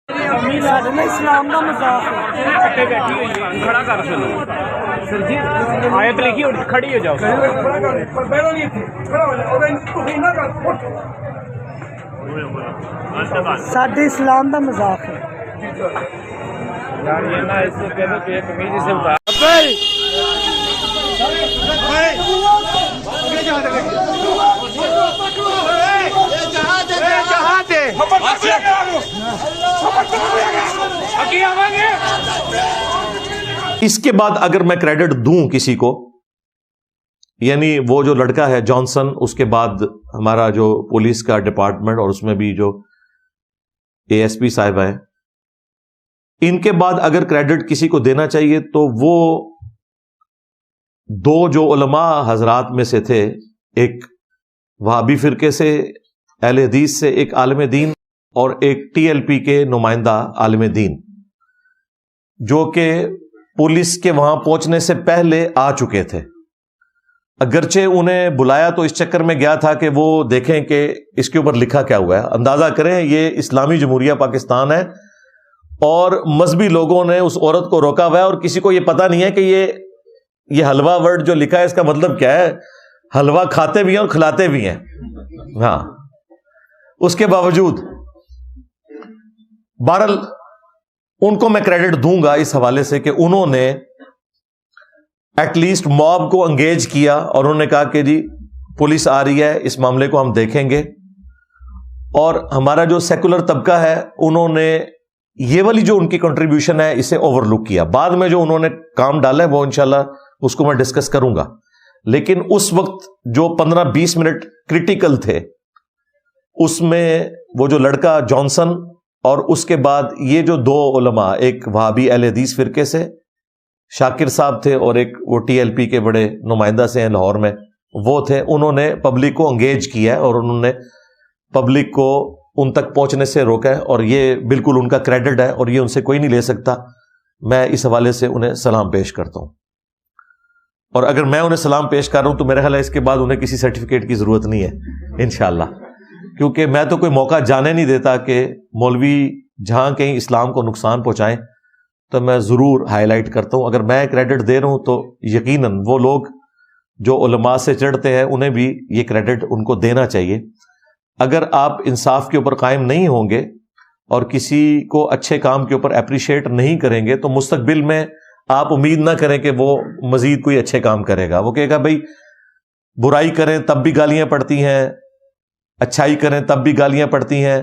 اسلام کا مذاق ہے بیٹھی ہوئی ہے کھڑا کر چلو سر جی آیت لکھی اور کھڑی ہو جاؤ ساڈے اسلام کا مذاق ہے یار یہ نا اس سے کہہ دو کہ ایک کمیز سے اتار اس کے بعد اگر میں کریڈٹ دوں کسی کو، یعنی وہ جو لڑکا ہے جانسن، اس کے بعد ہمارا جو پولیس کا ڈپارٹمنٹ اور اس میں بھی جو اے ایس پی صاحب ہیں، ان کے بعد اگر کریڈٹ کسی کو دینا چاہیے تو وہ دو جو علماء حضرات میں سے تھے، ایک وہابی فرقے سے اہل حدیث سے ایک عالم دین اور ایک ٹی ایل پی کے نمائندہ عالم دین، جو کہ پولیس کے وہاں پہنچنے سے پہلے آ چکے تھے۔ اگرچہ انہیں بلایا تو اس چکر میں گیا تھا کہ وہ دیکھیں کہ اس کے اوپر لکھا کیا ہوا ہے۔ اندازہ کریں یہ اسلامی جمہوریہ پاکستان ہے اور مذہبی لوگوں نے اس عورت کو روکا ہوا ہے اور کسی کو یہ پتہ نہیں ہے کہ یہ حلوہ ورڈ جو لکھا ہے اس کا مطلب کیا ہے۔ حلوہ کھاتے بھی ہیں اور کھلاتے بھی ہیں۔ ہاں، اس کے باوجود بہرحال ان کو میں کریڈٹ دوں گا اس حوالے سے کہ انہوں نے ایٹ لیسٹ موب کو انگیج کیا اور انہوں نے کہا کہ جی پولیس آ رہی ہے، اس معاملے کو ہم دیکھیں گے۔ اور ہمارا جو سیکولر طبقہ ہے انہوں نے یہ والی جو ان کی کنٹریبیوشن ہے اسے اوور لک کیا۔ بعد میں جو انہوں نے کام ڈالا ہے وہ انشاءاللہ اس کو میں ڈسکس کروں گا، لیکن اس وقت جو 15-20 منٹ کریٹیکل تھے اس میں وہ جو لڑکا جانسن اور اس کے بعد یہ جو دو علماء، ایک وہابی اہل حدیث فرقے سے شاکر صاحب تھے اور ایک وہ ٹی ایل پی کے بڑے نمائندہ سے ہیں لاہور میں، وہ تھے، انہوں نے پبلک کو انگیج کیا ہے اور انہوں نے پبلک کو ان تک پہنچنے سے روکا ہے، اور یہ بالکل ان کا کریڈٹ ہے اور یہ ان سے کوئی نہیں لے سکتا۔ میں اس حوالے سے انہیں سلام پیش کرتا ہوں، اور اگر میں انہیں سلام پیش کر رہا ہوں تو میرا خیال ہے اس کے بعد انہیں کسی سرٹیفکیٹ کی ضرورت نہیں ہے انشاءاللہ، کیونکہ میں تو کوئی موقع جانے نہیں دیتا کہ مولوی جہاں کہیں اسلام کو نقصان پہنچائیں تو میں ضرور ہائی لائٹ کرتا ہوں۔ اگر میں کریڈٹ دے رہا ہوں تو یقیناً وہ لوگ جو علماء سے چڑھتے ہیں انہیں بھی یہ کریڈٹ ان کو دینا چاہیے۔ اگر آپ انصاف کے اوپر قائم نہیں ہوں گے اور کسی کو اچھے کام کے اوپر اپریشیٹ نہیں کریں گے تو مستقبل میں آپ امید نہ کریں کہ وہ مزید کوئی اچھے کام کرے گا۔ وہ کہے گا بھائی برائی کریں تب بھی گالیاں پڑتی ہیں، اچھائی کریں تب بھی گالیاں پڑتی ہیں،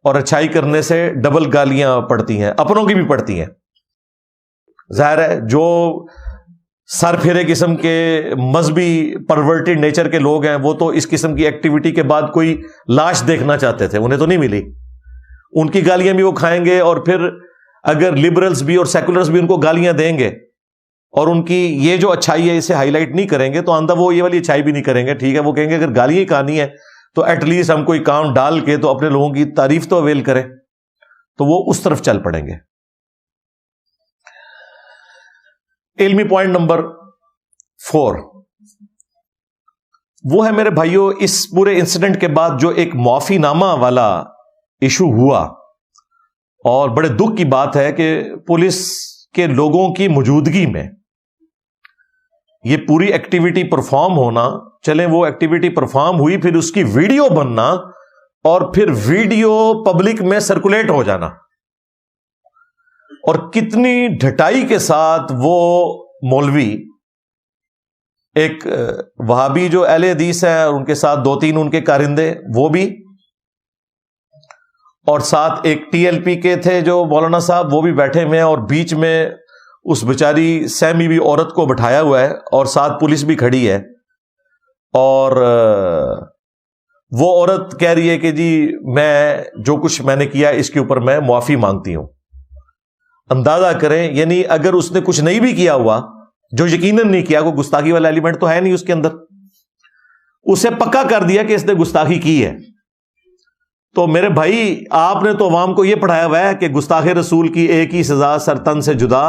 اور اچھائی کرنے سے ڈبل گالیاں پڑتی ہیں، اپنوں کی بھی پڑتی ہیں۔ ظاہر ہے جو سر پھیرے قسم کے مذہبی پرورٹڈ نیچر کے لوگ ہیں وہ تو اس قسم کی ایکٹیویٹی کے بعد کوئی لاش دیکھنا چاہتے تھے، انہیں تو نہیں ملی، ان کی گالیاں بھی وہ کھائیں گے، اور پھر اگر لبرلز بھی اور سیکولرز بھی ان کو گالیاں دیں گے اور ان کی یہ جو اچھائی ہے اسے ہائی لائٹ نہیں کریں گے تو آندہ وہ یہ والی اچھائی بھی نہیں کریں گے۔ ٹھیک ہے، وہ کہیں گے اگر گالیاں ہی کہانی ہے تو ایٹ لیسٹ ہم کوئی کام ڈال کے تو اپنے لوگوں کی تعریف تو اویل کریں، تو وہ اس طرف چل پڑیں گے۔ علمی پوائنٹ نمبر 4 وہ ہے میرے بھائیوں، اس پورے انسیڈنٹ کے بعد جو ایک معافی نامہ والا ایشو ہوا، اور بڑے دکھ کی بات ہے کہ پولیس کے لوگوں کی موجودگی میں یہ پوری ایکٹیویٹی پرفارم ہونا، چلیں وہ ایکٹیویٹی پرفارم ہوئی، پھر اس کی ویڈیو بننا اور پھر ویڈیو پبلک میں سرکولیٹ ہو جانا، اور کتنی ڈھٹائی کے ساتھ وہ مولوی، ایک وہابی جو اہل حدیث ہیں اور ان کے ساتھ 2-3 ان کے کارندے وہ بھی، اور ساتھ ایک ٹی ایل پی کے تھے جو مولانا صاحب وہ بھی بیٹھے ہوئے ہیں، اور بیچ میں اس بیچاری سہمی بھی عورت کو بٹھایا ہوا ہے، اور ساتھ پولیس بھی کھڑی ہے، اور وہ عورت کہہ رہی ہے کہ جی میں جو کچھ میں نے کیا اس کے اوپر میں معافی مانگتی ہوں۔ اندازہ کریں، یعنی اگر اس نے کچھ نہیں بھی کیا ہوا، جو یقیناً نہیں کیا، کوئی گستاخی والا ایلیمنٹ تو ہے نہیں اس کے اندر، اسے پکا کر دیا کہ اس نے گستاخی کی ہے، تو میرے بھائی آپ نے تو عوام کو یہ پڑھایا ہوا ہے کہ گستاخ رسول کی ایک ہی سزا سرطن سے جدا،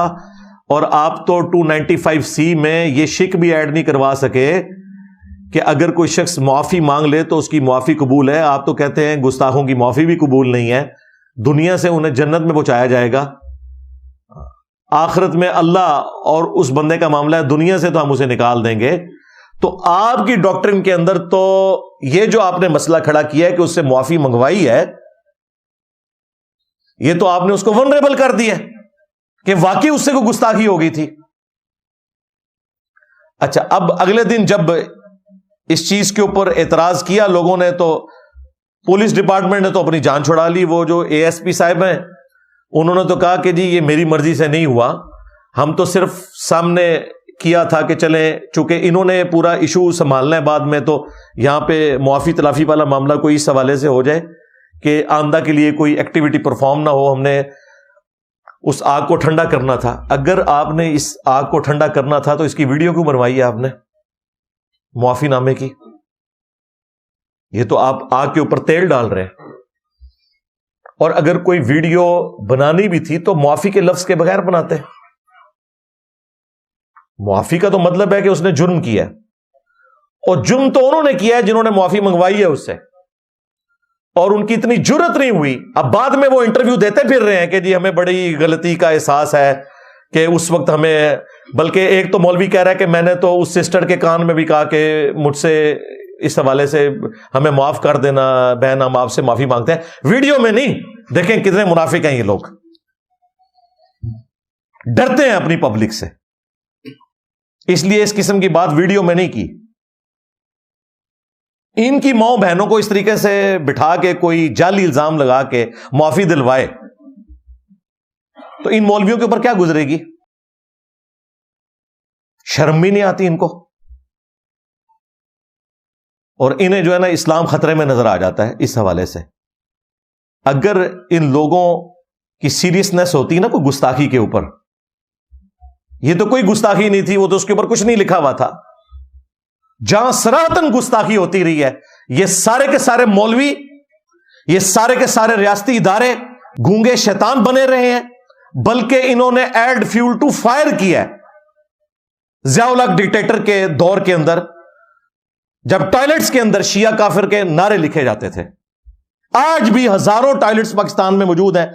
اور آپ تو 295C میں یہ شک بھی ایڈ نہیں کروا سکے کہ اگر کوئی شخص معافی مانگ لے تو اس کی معافی قبول ہے۔ آپ تو کہتے ہیں گستاخوں کی معافی بھی قبول نہیں ہے، دنیا سے انہیں جنت میں پہنچایا جائے گا، آخرت میں اللہ اور اس بندے کا معاملہ ہے، دنیا سے تو ہم اسے نکال دیں گے. تو آپ کی ڈاکٹرن کے اندر تو یہ جو آپ نے مسئلہ کھڑا کیا ہے کہ اس سے معافی منگوائی ہے، یہ تو آپ نے اس کو ولنریبل کر دیا کہ واقعی اس سے کوئی گستاخی ہو گئی تھی. اچھا، اب اگلے دن جب اس چیز کے اوپر اعتراض کیا لوگوں نے تو پولیس ڈپارٹمنٹ نے تو اپنی جان چھڑا لی. وہ جو اے ایس پی صاحب ہیں انہوں نے تو کہا کہ جی یہ میری مرضی سے نہیں ہوا، ہم تو صرف سامنے کیا تھا کہ چلیں، چونکہ انہوں نے پورا ایشو سنبھالنا ہے بعد میں، تو یہاں پہ معافی تلافی والا معاملہ کوئی اس حوالے سے ہو جائے کہ آئندہ کے لیے کوئی ایکٹیویٹی پرفارم نہ ہو. ہم نے اس آگ کو ٹھنڈا کرنا تھا. اگر آپ نے اس آگ کو ٹھنڈا کرنا تھا تو اس کی ویڈیو کیوں بنوائی ہے آپ نے معافی نامے کی؟ یہ تو آپ آگ کے اوپر تیل ڈال رہے ہیں. اور اگر کوئی ویڈیو بنانی بھی تھی تو معافی کے لفظ کے بغیر بناتے. معافی کا تو مطلب ہے کہ اس نے جرم کیا ہے، اور جرم تو انہوں نے کیا ہے جنہوں نے معافی منگوائی ہے اس سے، اور ان کی اتنی جرت نہیں ہوئی. اب بعد میں وہ انٹرویو دیتے پھر رہے ہیں کہ جی ہمیں بڑی غلطی کا احساس ہے کہ اس وقت ہمیں، بلکہ ایک تو مولوی کہہ رہا ہے کہ میں نے تو اس سسٹر کے کان میں بھی کہا کہ مجھ سے اس حوالے سے ہمیں معاف کر دینا بہن، ہم آپ سے معافی مانگتے ہیں. ویڈیو میں نہیں. دیکھیں کتنے منافق ہیں یہ لوگ، ڈرتے ہیں اپنی پبلک سے، اس لیے اس قسم کی بات ویڈیو میں نہیں کی. ان کی ماؤں بہنوں کو اس طریقے سے بٹھا کے کوئی جعلی الزام لگا کے معافی دلوائے تو ان مولویوں کے اوپر کیا گزرے گی؟ شرم بھی نہیں آتی ان کو. اور انہیں جو ہے نا اسلام خطرے میں نظر آ جاتا ہے اس حوالے سے. اگر ان لوگوں کی سیریسنس ہوتی نا کوئی گستاخی کے اوپر، یہ تو کوئی گستاخی نہیں تھی، وہ تو اس کے اوپر کچھ نہیں لکھا ہوا تھا. جہاں سراہتن گستاخی ہوتی رہی ہے، یہ سارے کے سارے مولوی، یہ سارے کے سارے ریاستی ادارے گونگے شیطان بنے رہے ہیں، بلکہ انہوں نے ایڈ فیول ٹو فائر کیا ہے. ضیاء الحق ڈکٹیٹر کے دور کے اندر جب ٹوائلٹس کے اندر شیعہ کافر کے نعرے لکھے جاتے تھے، آج بھی ہزاروں ٹوائلٹس پاکستان میں موجود ہیں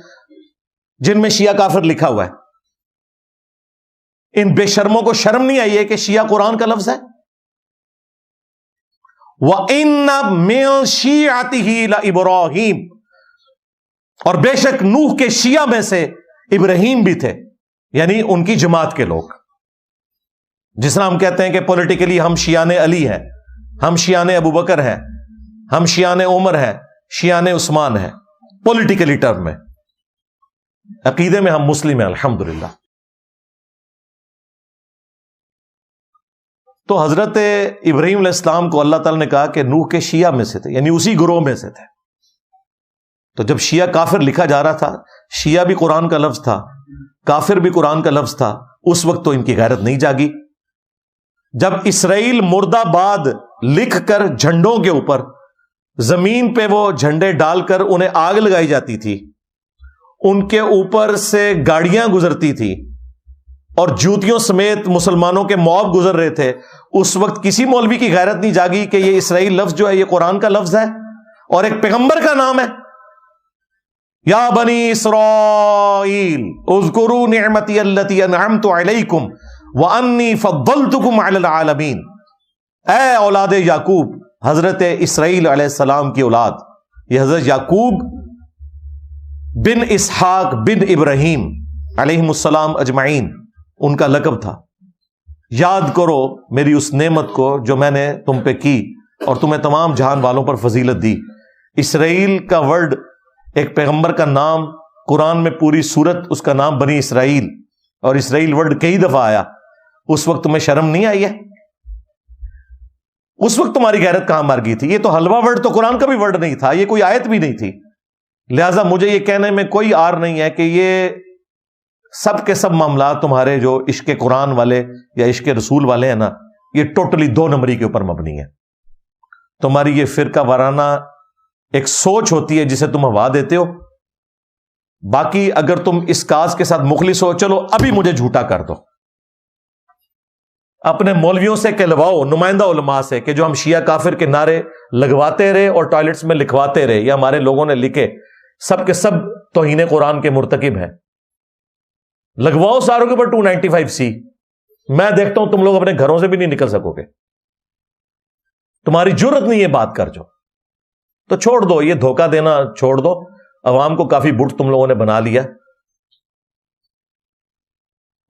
جن میں شیعہ کافر لکھا ہوا ہے. ان بے شرموں کو شرم نہیں آئی ہے کہ شیعہ قرآن کا لفظ ہے؟ وَإِنَّ مِن شِيعَتِهِ لَإِبْرَاهِيمَ، اور بے شک نوح کے شیعہ میں سے ابراہیم بھی تھے، یعنی ان کی جماعت کے لوگ. جس طرح ہم کہتے ہیں کہ پولیٹیکلی ہم شیعان علی ہیں، ہم شیعان ابو بکر ہیں، ہم شیعان عمر ہیں، شیعان عثمان ہیں، پولیٹیکلی ٹرم میں. عقیدے میں ہم مسلم ہیں الحمدللہ. تو حضرت ابراہیم علیہ السلام کو اللہ تعالیٰ نے کہا کہ نوح کے شیعہ میں سے تھے، یعنی اسی گروہ میں سے تھے. تو جب شیعہ کافر لکھا جا رہا تھا، شیعہ بھی قرآن کا لفظ تھا، کافر بھی قرآن کا لفظ تھا، اس وقت تو ان کی غیرت نہیں جاگی. جب اسرائیل مرد آباد لکھ کر جھنڈوں کے اوپر زمین پہ وہ جھنڈے ڈال کر انہیں آگ لگائی جاتی تھی، ان کے اوپر سے گاڑیاں گزرتی تھی اور جوتیوں سمیت مسلمانوں کے موب گزر رہے تھے، اس وقت کسی مولوی کی غیرت نہیں جاگی کہ یہ اسرائیل لفظ جو ہے یہ قرآن کا لفظ ہے اور ایک پیغمبر کا نام ہے. یا بنی اسرائیل اذکروا نعمتی التی انعمت علیکم وانی فضلتکم علی العالمین. اے اولاد یعقوب، حضرت اسرائیل علیہ السلام کی اولاد، یہ حضرت یعقوب بن اسحاق بن ابراہیم علیہم السلام اجمعین ان کا لقب تھا. یاد کرو میری اس نعمت کو جو میں نے تم پہ کی اور تمہیں تمام جہان والوں پر فضیلت دی. اسرائیل کا ورڈ، ایک پیغمبر کا نام، قرآن میں پوری سورت اس کا نام بنی اسرائیل، اور اسرائیل ورڈ کئی دفعہ آیا. اس وقت تمہیں شرم نہیں آئی ہے؟ اس وقت تمہاری غیرت کہاں مر گئی تھی؟ یہ تو حلوہ ورڈ تو قرآن کا بھی ورڈ نہیں تھا، یہ کوئی آیت بھی نہیں تھی. لہٰذا مجھے یہ کہنے میں کوئی عار نہیں ہے کہ یہ سب کے سب معاملات تمہارے جو عشق قرآن والے یا عشق رسول والے ہیں نا، یہ ٹوٹلی 2 نمبری کے اوپر مبنی ہے. تمہاری یہ فرقہ وارانہ ایک سوچ ہوتی ہے جسے تم ہوا دیتے ہو. باقی اگر تم اس کاز کے ساتھ مخلص ہو، چلو ابھی مجھے جھوٹا کر دو. اپنے مولویوں سے کہلواؤ، نمائندہ علماء سے، کہ جو ہم شیعہ کافر کے نعرے لگواتے رہے اور ٹوائلٹس میں لکھواتے رہے یا ہمارے لوگوں نے لکھے، سب کے سب توہین قرآن کے مرتکب ہیں. لگواؤ ساروں کے اوپر 295C. میں دیکھتا ہوں تم لوگ اپنے گھروں سے بھی نہیں نکل سکو گے. تمہاری جرت نہیں ہے بات کر جو. تو چھوڑ دو, یہ دھوکہ دینا چھوڑ دو. عوام کو کافی بٹ تم لوگوں نے بنا لیا,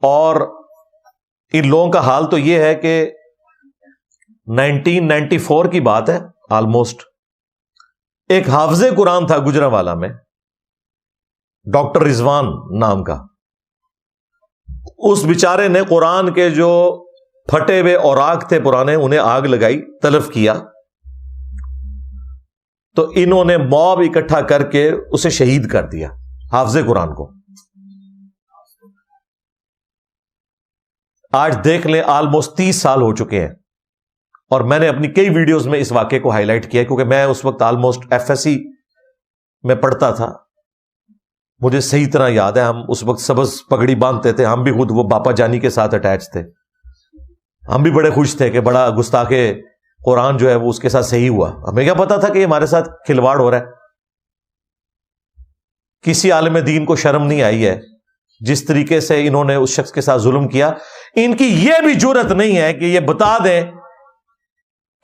اور ان لوگوں کا حال تو یہ ہے کہ 1994 کی بات ہے آلموسٹ. ایک حافظ قرآن تھا گجرانوالہ میں, ڈاکٹر رضوان نام کا. اس بیچارے نے قرآن کے جو پھٹے ہوئے اوراق تھے پرانے, انہیں آگ لگائی, تلف کیا. تو انہوں نے موب اکٹھا کر کے اسے شہید کر دیا, حافظ قرآن کو. آج دیکھ لیں آلموسٹ 30 سال ہو چکے ہیں, اور میں نے اپنی کئی ویڈیوز میں اس واقعے کو ہائی لائٹ کیا, کیونکہ میں اس وقت آلموسٹ FSC میں پڑھتا تھا. مجھے صحیح طرح یاد ہے, ہم اس وقت سبز پگڑی باندھتے تھے, ہم بھی خود وہ باپا جانی کے ساتھ اٹیچ تھے. ہم بھی بڑے خوش تھے کہ بڑا گستاخ قرآن جو ہے وہ اس کے ساتھ صحیح ہوا. ہمیں کیا پتا تھا کہ یہ ہمارے ساتھ کھلواڑ ہو رہا ہے. کسی عالم دین کو شرم نہیں آئی ہے جس طریقے سے انہوں نے اس شخص کے ساتھ ظلم کیا. ان کی یہ بھی جرت نہیں ہے کہ یہ بتا دیں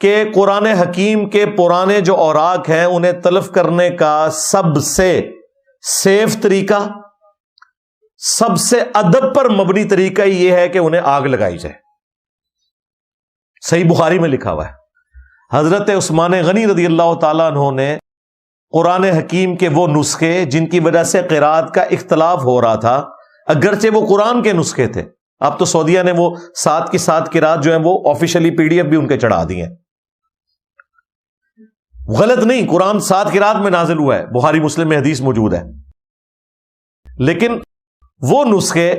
کہ قرآن حکیم کے پرانے جو اوراق ہیں انہیں تلف کرنے کا سب سے سیف طریقہ, سب سے ادب پر مبنی طریقہ یہ ہے کہ انہیں آگ لگائی جائے. صحیح بخاری میں لکھا ہوا ہے, حضرت عثمان غنی رضی اللہ تعالیٰ عنہ نے قرآن حکیم کے وہ نسخے جن کی وجہ سے قرات کا اختلاف ہو رہا تھا, اگرچہ وہ قرآن کے نسخے تھے, اب تو سعودیہ نے وہ 7 کی 7 قرات جو ہیں وہ آفیشلی PDF بھی ان کے چڑھا دی ہیں. غلط نہیں, قرآن 7 قرات میں نازل ہوا ہے, بخاری مسلم میں حدیث موجود ہے. لیکن وہ نسخے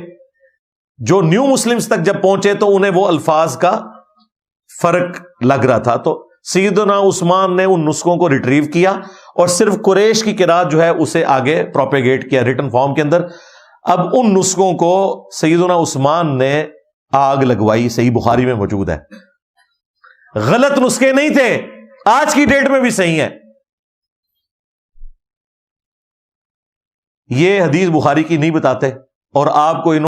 جو نیو مسلمز تک جب پہنچے تو انہیں وہ الفاظ کا فرق لگ رہا تھا, تو سیدنا عثمان نے ان نسخوں کو ریٹریو کیا اور صرف قریش کی قرات جو ہے اسے آگے پروپیگیٹ کیا ریٹن فارم کے اندر. اب ان نسخوں کو سیدنا عثمان نے آگ لگوائی, صحیح بخاری میں موجود ہے. غلط نسخے نہیں تھے, آج کی ڈیٹ میں بھی صحیح ہے. یہ حدیث بخاری کی نہیں بتاتے, اور آپ کو انہوں